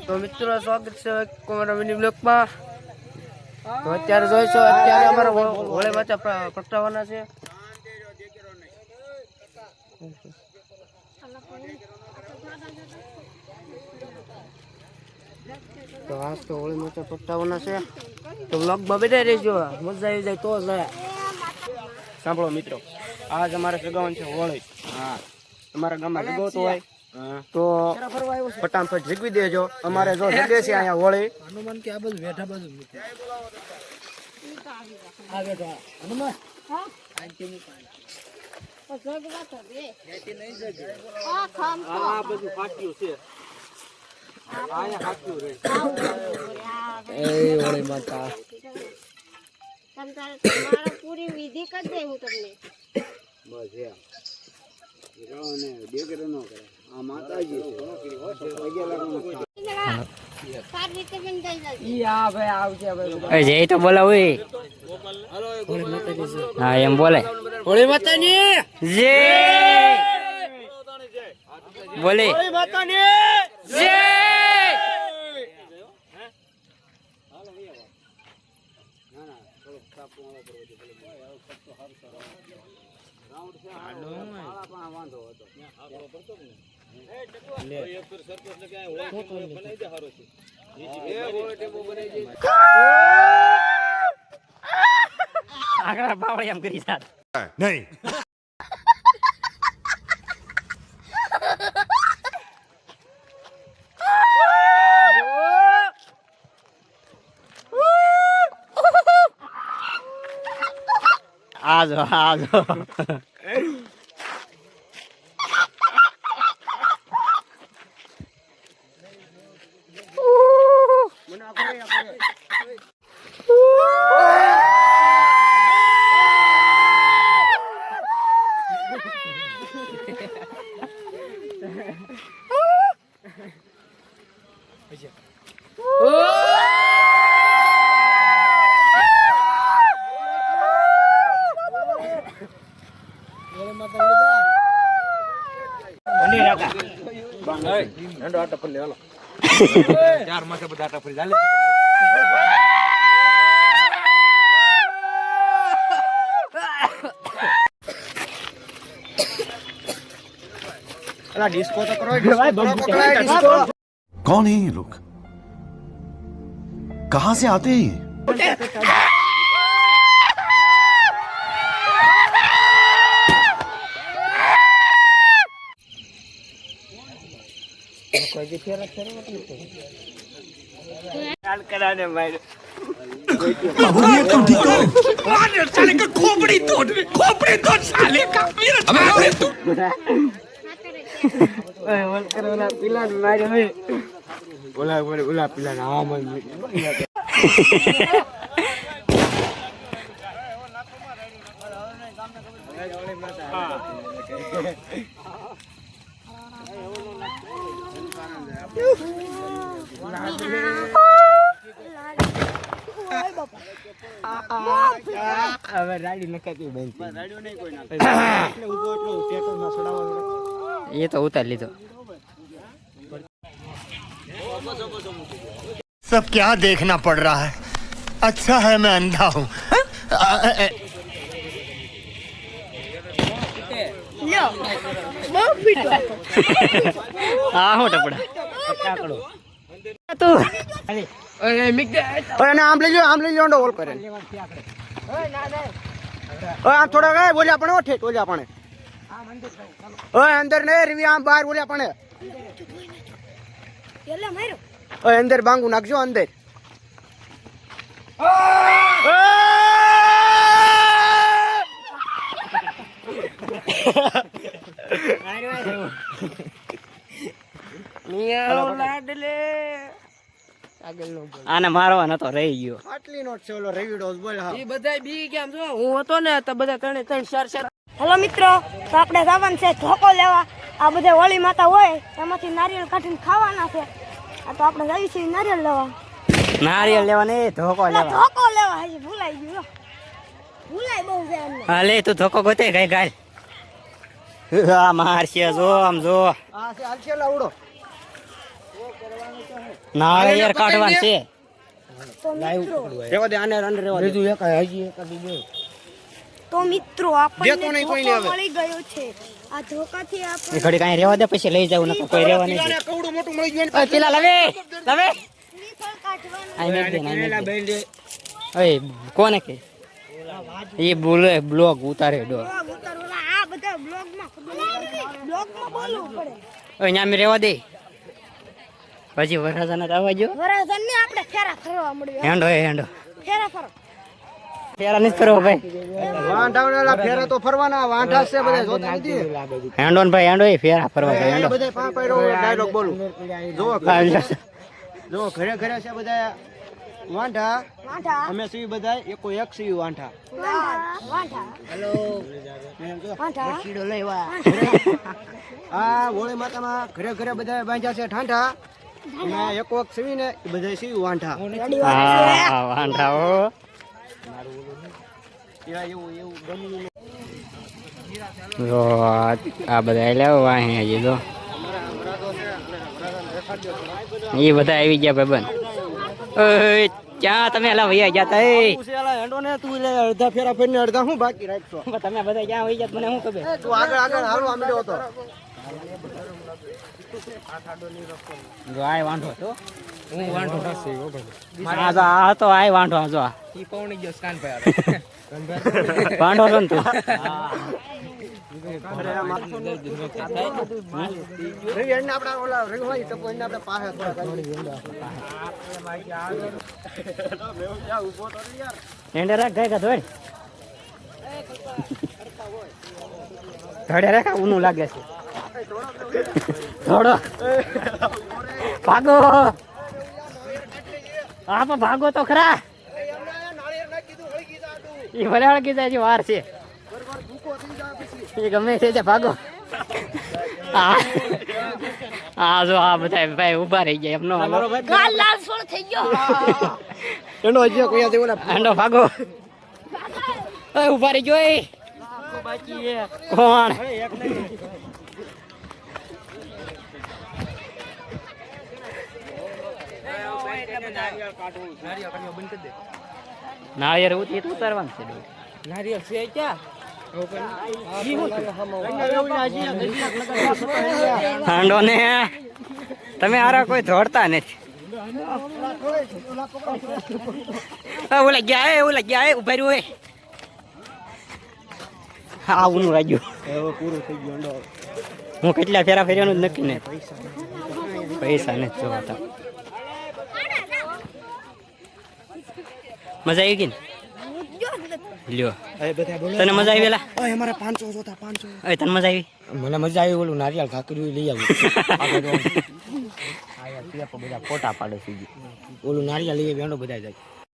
તો મિત્રો સ્વાગત છે અમારા મિની બ્લોકમાં. તો અત્યારે જોઈશો અત્યારે અમારા હોળે માતા પ્રગટાવવાના છે. તો આજ તો હોળી માતા પ્રગટાવવાના છે. તો બ્લોગમાં બેઠા રહેજો, મજા આવી જાય તો જ. સાંભળો મિત્રો, આજ અમારે સગાવવાનું છે હોળી. હા, તમારા ગામમાં સગાવતો હોય તો ફટાફટ જીગવી દેજો. અમારે જો જગે છે અહીંયા હોળી હનુમાન કે આ બધું બેઠા બધું આ બેઠા હનુમાન હા આ કેવું આ બધું ફાટ્યું છે. આયા ફાટ્યું રે એ હોળી માતા તમારા પૂરી વિધિ કરી દે હું તમને બસ ને દેગરો ન કરે. આ માતાજી જય તો બોલાવ. હા એમ બોલે હોળી માતાની જય બોલે હોળી માતાની જય. આગળ બાવળી એમ કરી સાત નહીં. આજો આજો डिस्को तो करो डिस्को। कौन है ये लोग, कहां से आते हैं ये? खोपड़ी तोड़ साले का। ओला पिला हाँ मन ये तो उतार ली तो सब क्या देखना पड़ रहा है, अच्छा है मैं अंधा हूँ। हाँ हो टपड़ा तो आम ले लो बोल करे आम थोड़ा गए बोले अपने वो ठेठ बोले अपने अंदर नहीं रवि आम बाहर बोले अपने अंदर बांगू नाखजो अंदर આને મારવા નતો રહી ગયો. આટલી નોટ છે ઓલો રવિડો બોલ. હા એ બધાય બી કેમ જો હું હતો ને તો બધા 3 4 4. હેલો મિત્રો, તો આપણે જવાનું છે ધોકો લેવા. આ બધે હોળી માતા હોય એમાંથી નારિયેળ કાઢીને ખાવાના છે. આ તો આપણે જઈએ છીએ નારિયેળ લેવા. નારિયેળ લેવા ને ધોકો લેવા. ધોકો લેવા હજી ભૂલાઈ ગયું. ભૂલાઈ બહુ છે એમને. હા લે તું ધોકો ગોતે ગઈ ગાલ. હા મારશે જો આમ જો. આ છે હાલશે લાવડો. ઓ કરવાનું છે ના યાર કાઢવાનું છે. તો મિત્રો રેવા દે આને અંદર રેવા દે બીજું એક હજી એક બે તો મિત્રો દેતો આપણને નહીં કોઈને ધોકો હવે. મળી ગયો છે. આ ધોકાથી એ આપણે ઘડી કાંઈ રહેવા દે પછી લઈ જાવ નકર કોઈ રહેવા નહીં દે. કવડું મોટું મળી ગયું ઓય પેલા લવે લવે શ્રીફળ કાઢવાનું I make they I make દે. બેન દે ઓય કોને કે એ બોલે બ્લોગ ઉતારે ડો. બ્લોગ ઉતારવાના આ બધા બ્લોગમાં બ્લોગમાં બોલવું પડે. ઓય ન્યા મે રહેવા દે પછી વરસાદના આવવા જો. વરાસન ને આપણે ફેરા ફરવા મળ્યું. હેંડો એ હેંડો ફેરા ફરો. ફેરા નથી કરવો ભાઈ. વાંઢાવાળા ફેરા તો ફરવાના વાંઢા છે બધા જોતા નથી હેંડો ને ભાઈ હેંડો એ ફેરા ફરવા જાય હેંડો. બધા પા પાડો ડાયલોગ બોલું જો જો ઘરે ઘરે છે બધા વાંઢા વાંઢા અમે સીવી બધા એકો એક સીવી વાંઢા વાંઢા હેલો વાંઢા કીડો લેવા આ હોળી માતામાં ઘરે ઘરે બધા બાંધ્યા છે ઠાંઠા અમે એક વખત સીવીને એ બધા સીવી વાંઢા રેડી વાત છે. હા વાંઢાઓ એવું એવું ગમ્યું જો આ બધા લેવો વાહી હજી તો એ બધા આવી ગયા ભાઈબંધ. ઓય ક્યાં તમે એલા વૈયા ગયા તા એ તું છે એલા હેંડો ને તું લે અડધા ફેરા ફેરને અડધા હું બાકી રાખશો તમે બધા ક્યાં વૈયા ગયા મને શું ખબર. તું આગળ આગળ હાલવા માંડ્યો હતો જો આય વાંઢો તો હું વાંઢો નથી હો ભાઈ. આ તો આય વાંઢો જો ઈ પૌણી ગયો સ્કાન ભાઈ વાંઢો છો ને તું. રવિ હેડને આપણા ઓલા રવિ હોય તો કોઈને આપણે પાસે એંડે રાખ ગાય ધોડ ધડે રાખ ઊનું લાગે છે થોડો ભાગો હા પણ ભાગો તો ખરા એ ભલે હળગી જાય હજી વાર છે એ ગમે તે ભાગો હા જો આ બધા ભાઈ ઉભા રહી ગયા એમનો ગાલ લાલ સોળ થઈ ગયો. એનો હજી કોઈ આજે ઓલા હેંડો ભાગો ઓય ઉભા રહી ગયો એ કોણ નાળિયેર ઉતારવાનું છે નાળિયેર છે ક્યાં હાંડો ને તમે આરા કોઈ ધોડતા નથી. ઓલા ગયા ઉભા રહ્યું હા ઊનું રાજ્યું પૂરું થઈ ગયું હેંડો હું કેટલા ફેરા ફેર્યાનું જ નક્કી ને પૈસા નથી જોવાતા. મજા આવી ગઈ ને લ્યો તને મજા આવી પેલા અમારે 500 જોતા 500 તને મજા આવી મને મજા આવી ઓલું નારિયેળ કાકરી લઈ આવ્યું બધા ફોટા પાડે છે ઓલું નારિયેળ લઈ હેંડો બધા જાય